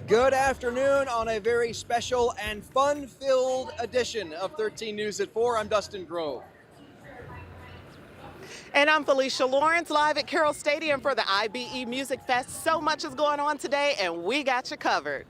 Good afternoon on a very special and fun-filled edition of 13 News at 4. I'm Dustin Grove. And I'm Felicia Lawrence, live at Carroll Stadium for the IBE Music Fest. So much is going on today, and we got you covered.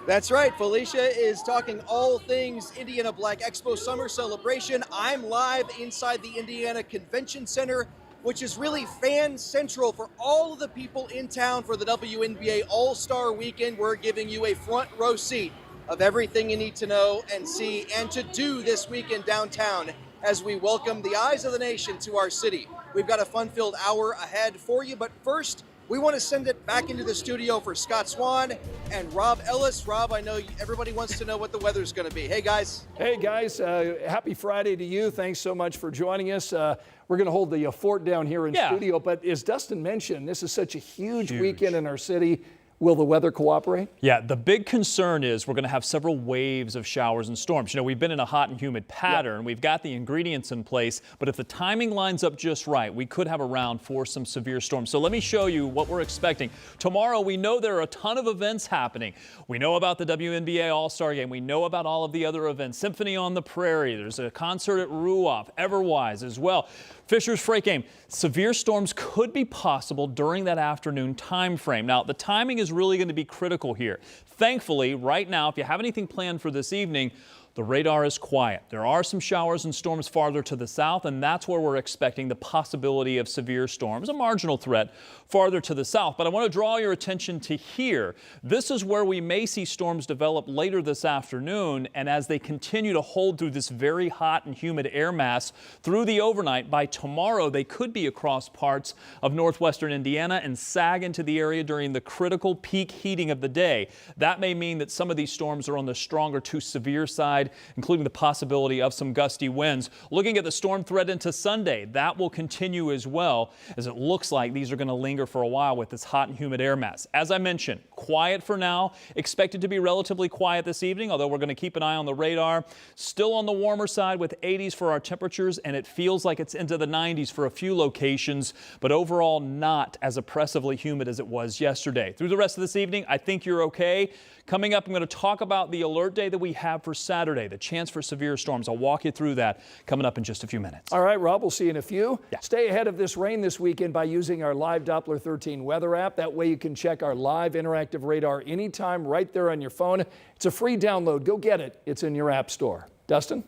That's right, Felicia is talking all things Indiana Black Expo Summer Celebration. I'm live inside the Indiana Convention Center, which is really fan central for all of the people in town for the WNBA All-Star Weekend. We're giving you a front row seat of everything you need to know and see and to do this weekend downtown as we welcome the eyes of the nation to our city. We've got a fun-filled hour ahead for you, but first, we want to send it back into the studio for Scott Swan and Rob Ellis. Rob, I know everybody wants to know what the weather's going to be. Hey, guys. Hey, guys. Happy Friday to you. Thanks so much for joining us. We're going to hold the fort down here in studio, but as Dustin mentioned, this is such a huge weekend in our city. Will the weather cooperate? Yeah, the big concern is we're going to have several waves of showers and storms. You know, we've been in a hot and humid pattern. We've got the ingredients in place, but if the timing lines up just right, we could have a round for some severe storms. So let me show you what we're expecting. Tomorrow, we know there are a ton of events happening. We know about the WNBA All-Star game. We know about all of the other events. Symphony on the Prairie. There's a concert at Ruoff, Everwise as well. Fisher's Freight Game. Severe storms could be possible during that afternoon time frame. Now, the timing is really going to be critical here. Thankfully, right now, if you have anything planned for this evening, the radar is quiet. There are some showers and storms farther to the south, and that's where we're expecting the possibility of severe storms, a marginal threat farther to the south. But I want to draw your attention to here. This is where we may see storms develop later this afternoon, and as they continue to hold through this very hot and humid air mass through the overnight, by tomorrow they could be across parts of northwestern Indiana and sag into the area during the critical peak heating of the day. That may mean that some of these storms are on the stronger to severe side, including the possibility of some gusty winds. Looking at the storm threat into Sunday, that will continue as well, as it looks like these are going to linger for a while with this hot and humid air mass. As I mentioned, quiet for now. Expected to be relatively quiet this evening, although we're going to keep an eye on the radar. Still on the warmer side with 80s for our temperatures, and it feels like it's into the 90s for a few locations, but overall not as oppressively humid as it was yesterday. Through the rest of this evening, I think you're okay. Coming up, I'm going to talk about the alert day that we have for Saturday, the chance for severe storms. I'll walk you through that coming up in just a few minutes. All right, Rob, we'll see you in a few. Yeah. Stay ahead of this rain this weekend by using our live Doppler 13 weather app. That way you can check our live interactive radar anytime right there on your phone. It's a free download. Go get it. It's in your app store. Dustin?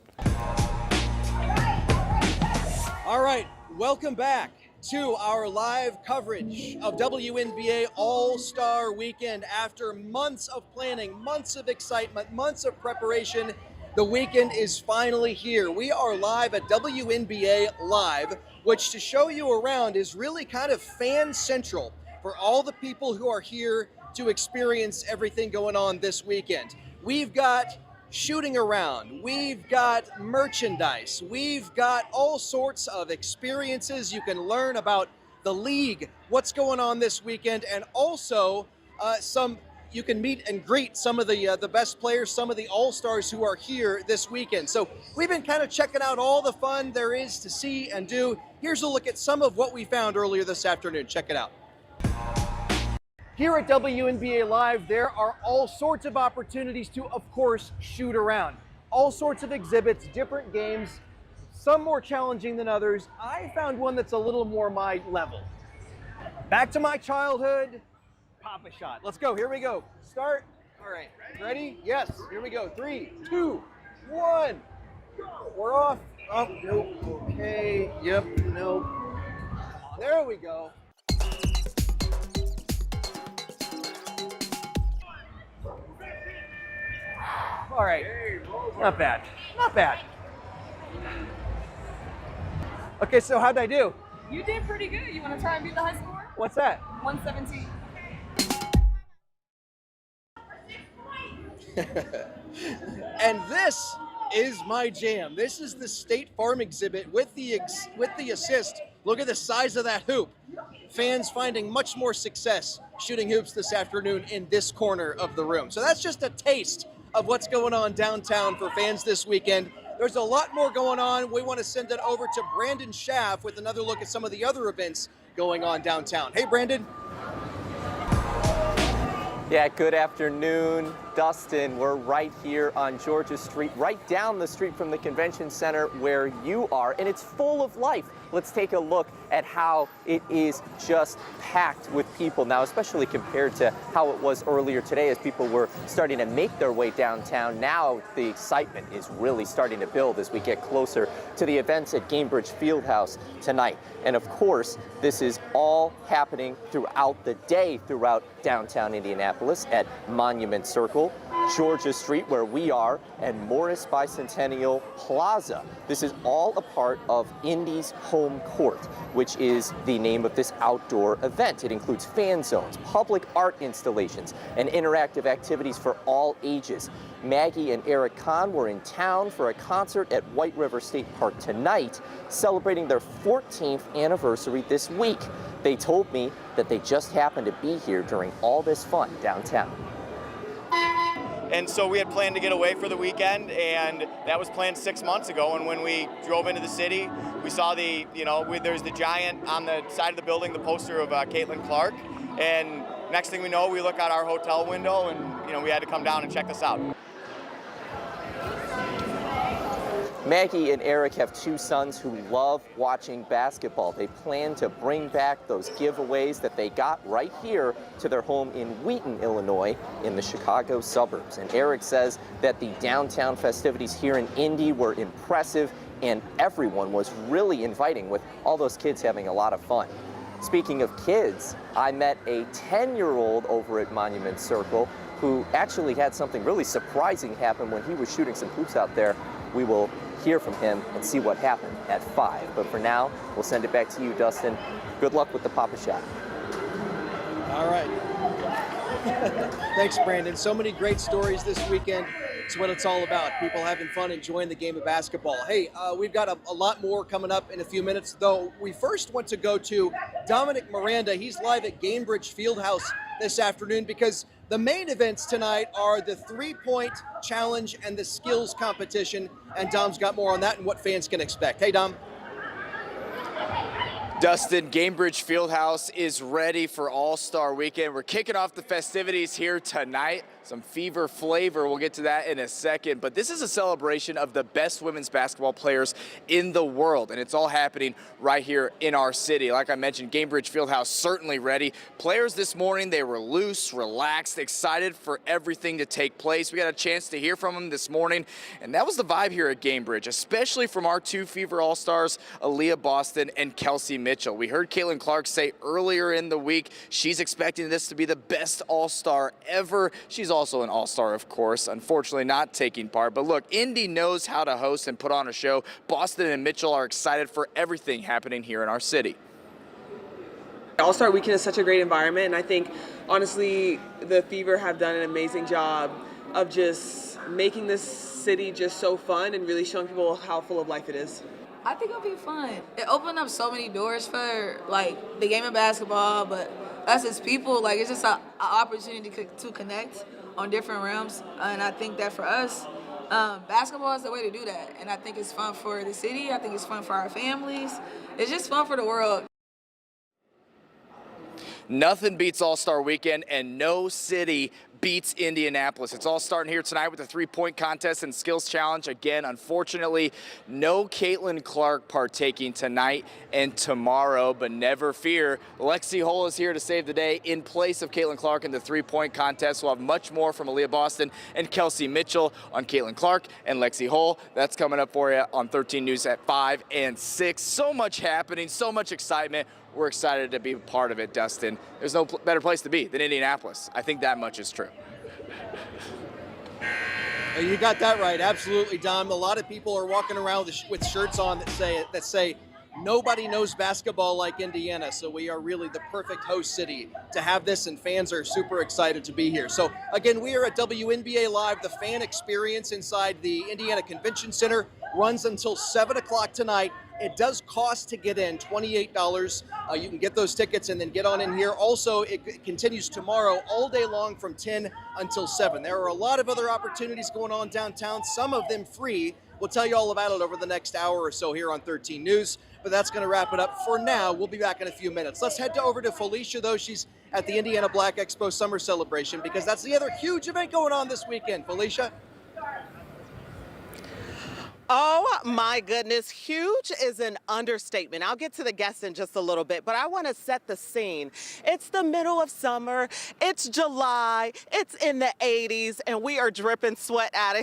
All right, welcome back to our live coverage of WNBA All-Star Weekend. After months of planning, months of excitement, months of preparation, the weekend is finally here. We are live at WNBA Live, which to show you around is really kind of fan central for all the people who are here to experience everything going on this weekend. We've got shooting around, we've got merchandise, we've got all sorts of experiences. You can learn about the league, what's going on this weekend, and also you can meet and greet some of the best players, some of the All-Stars who are here this weekend. So we've been kind of checking out all the fun there is to see and do. Here's a look at some of what we found earlier this afternoon. Check it out. Here at WNBA Live, there are all sorts of opportunities to, of course, shoot around. All sorts of exhibits, different games, some more challenging than others. I found one that's a little more my level. Back to my childhood, pop a shot. Let's go, here we go. Start. All right, ready? Yes, here we go. 3, 2, 1. We're off. Oh, nope. Okay, yep, nope. There we go. All right, not bad, not bad. Okay, so how'd I do? You did pretty good. You want to try and beat the high score? What's that? 117. And this is my jam. This is the State Farm exhibit with the assist. Look at the size of that hoop. Fans finding much more success shooting hoops this afternoon in this corner of the room. So that's just a taste of what's going on downtown for fans this weekend. There's a lot more going on. We want to send it over to Brandon Schaff with another look at some of the other events going on downtown. Hey, Brandon. Yeah, good afternoon, Dustin. We're right here on Georgia Street, right down the street from the convention center where you are, and it's full of life. Let's take a look at how it is just packed with people now, especially compared to how it was earlier today as people were starting to make their way downtown. Now the excitement is really starting to build as we get closer to the events at Gainbridge Fieldhouse tonight. And of course, this is all happening throughout the day throughout downtown Indianapolis at Monument Circle, Georgia Street, where we are, and Morris Bicentennial Plaza. This is all a part of Indy's Home Court, which is the name of this outdoor event. It includes fan zones, public art installations, and interactive activities for all ages. Maggie and Eric Kahn were in town for a concert at White River State Park tonight, celebrating their 14th anniversary this week. They told me that they just happened to be here during all this fun downtown. And so we had planned to get away for the weekend, and that was planned 6 months ago. And when we drove into the city, we saw there's the giant on the side of the building, the poster of Caitlin Clark. And next thing we know, we look out our hotel window, and we had to come down and check this out. Maggie and Eric have two sons who love watching basketball. They plan to bring back those giveaways that they got right here to their home in Wheaton, Illinois, in the Chicago suburbs. And Eric says that the downtown festivities here in Indy were impressive, and everyone was really inviting, with all those kids having a lot of fun. Speaking of kids, I met a 10-year-old over at Monument Circle who actually had something really surprising happen when he was shooting some hoops out there. We will hear from him and see what happened at 5. But for now, we'll send it back to you, Dustin. Good luck with the Papa Shot. All right. Thanks, Brandon. So many great stories this weekend. It's what it's all about. People having fun, enjoying the game of basketball. Hey, we've got a lot more coming up in a few minutes, though we first want to go to Dominic Miranda. He's live at Gainbridge Fieldhouse this afternoon because the main events tonight are the three-point challenge and the skills competition, and Dom's got more on that and what fans can expect. Hey, Dom. Dustin, Gainbridge Fieldhouse is ready for All-Star Weekend. We're kicking off the festivities here tonight. Some fever flavor, we'll get to that in a second. But this is a celebration of the best women's basketball players in the world, and it's all happening right here in our city. Like I mentioned, Gainbridge Fieldhouse certainly ready. Players this morning, they were loose, relaxed, excited for everything to take place. We got a chance to hear from them this morning, and that was the vibe here at Gainbridge, especially from our two Fever All-Stars, Aaliyah Boston and Kelsey Mitchell. We heard Caitlin Clark say earlier in the week she's expecting this to be the best All-Star ever. She's also an All-Star, of course, unfortunately not taking part. But look, Indy knows how to host and put on a show. Boston and Mitchell are excited for everything happening here in our city. All-Star Weekend is such a great environment, and I think, honestly, the Fever have done an amazing job of just making this city just so fun and really showing people how full of life it is. I think it'll be fun. It opened up so many doors for the game of basketball, but us as people, it's just an opportunity to connect on different realms. And I think that for us, basketball is the way to do that. And I think it's fun for the city. I think it's fun for our families. It's just fun for the world. Nothing beats All-Star Weekend, and no city beats Indianapolis. It's all starting here tonight with the three-point contest and skills challenge. Again, unfortunately, no Caitlin Clark partaking tonight and tomorrow, but never fear. Lexi Hull is here to save the day in place of Caitlin Clark in the three-point contest. We'll have much more from Aaliyah Boston and Kelsey Mitchell on Caitlin Clark and Lexi Hull. That's coming up for you on 13 News at 5 and 6. So much happening, so much excitement. We're excited to be a part of it, Dustin. There's no better place to be than Indianapolis. I think that much is true. You got that right, absolutely, Dom. A lot of people are walking around with shirts on that say nobody knows basketball like Indiana, so we are really the perfect host city to have this, and fans are super excited to be here. So again, we are at WNBA Live. The fan experience inside the Indiana Convention Center runs until 7 o'clock tonight. It does cost to get in, $28. You can get those tickets and then get on in here. Also, it continues tomorrow all day long from 10 until 7. There are a lot of other opportunities going on downtown, some of them free. We'll tell you all about it over the next hour or so here on 13 News, but that's going to wrap it up for now. We'll be back in a few minutes. Let's head over to Felicia, though. She's at the Indiana Black Expo Summer Celebration because that's the other huge event going on this weekend. Felicia? Oh my goodness, huge is an understatement. I'll get to the guests in just a little bit, but I want to set the scene. It's the middle of summer, it's July, it's in the 80s, and we are dripping sweat out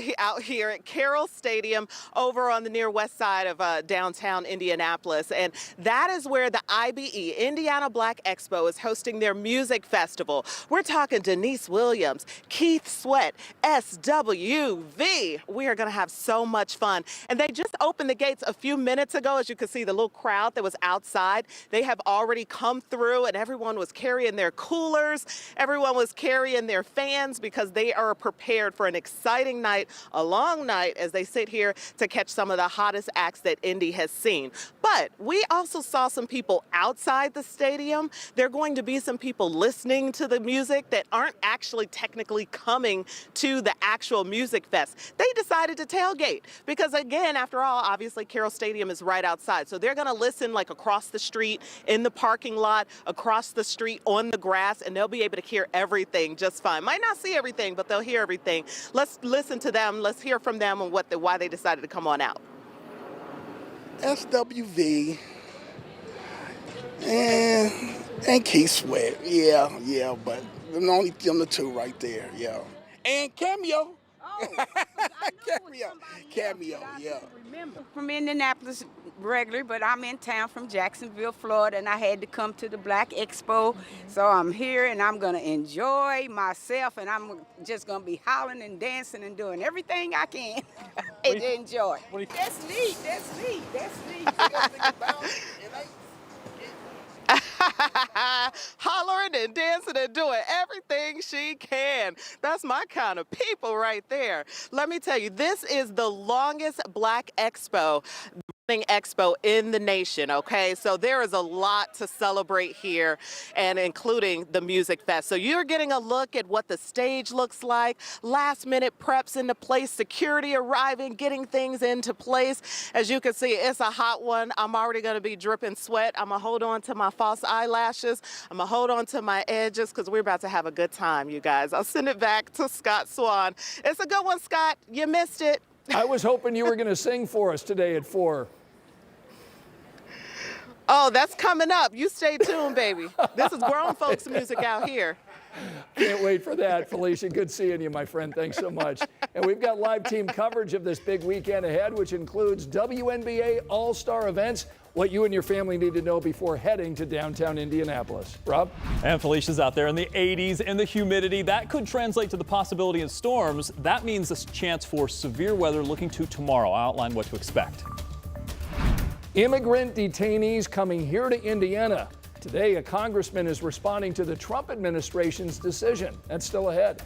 here at Carroll Stadium over on the near west side of downtown Indianapolis. And that is where the IBE, Indiana Black Expo, is hosting their music festival. We're talking Denise Williams, Keith Sweat, SWV. We are going to have so much fun. And they just opened the gates a few minutes ago. As you can see, the little crowd that was outside, they have already come through, and everyone was carrying their coolers. Everyone was carrying their fans because they are prepared for an exciting night, a long night, as they sit here to catch some of the hottest acts that Indy has seen. But we also saw some people outside the stadium. There are going to be some people listening to the music that aren't actually technically coming to the actual music fest. They decided to tailgate because, again, after all, obviously Carroll Stadium is right outside. So they're going to listen like across the street, in the parking lot, across the street, on the grass, and they'll be able to hear everything just fine. Might not see everything, but they'll hear everything. Let's listen to them. Let's hear from them and why they decided to come on out. SWV and Keith Sweat. Yeah, but only them the two right there, yeah. And Cameo. Cameo, yeah. From Indianapolis regular, but I'm in town from Jacksonville, Florida, and I had to come to the Black Expo. So I'm here and I'm gonna enjoy myself, and I'm just gonna be hollering and dancing and doing everything I can to enjoy. That's neat. Hollering and dancing and doing everything she can. That's my kind of people right there. Let me tell you, this is the longest Black Expo in the nation, okay? So there is a lot to celebrate here, and including the Music Fest. So you're getting a look at what the stage looks like, last minute preps into place, security arriving, getting things into place. As you can see, it's a hot one. I'm already gonna be dripping sweat. I'm gonna hold on to my false eyelashes. I'm gonna hold on to my edges because we're about to have a good time, you guys. I'll send it back to Scott Swan. It's a good one, Scott. You missed it. I was hoping you were going to sing for us today at 4. Oh, that's coming up. You stay tuned, baby. This is grown folks music out here. Can't wait for that, Felicia. Good seeing you, my friend. Thanks so much. And we've got live team coverage of this big weekend ahead, which includes WNBA All-Star events, what you and your family need to know before heading to downtown Indianapolis. Rob? And Felicia's out there in the 80s and the humidity. That could translate to the possibility of storms. That means a chance for severe weather looking to tomorrow. I'll outline what to expect. Immigrant detainees coming here to Indiana. Today, a congressman is responding to the Trump administration's decision. That's still ahead.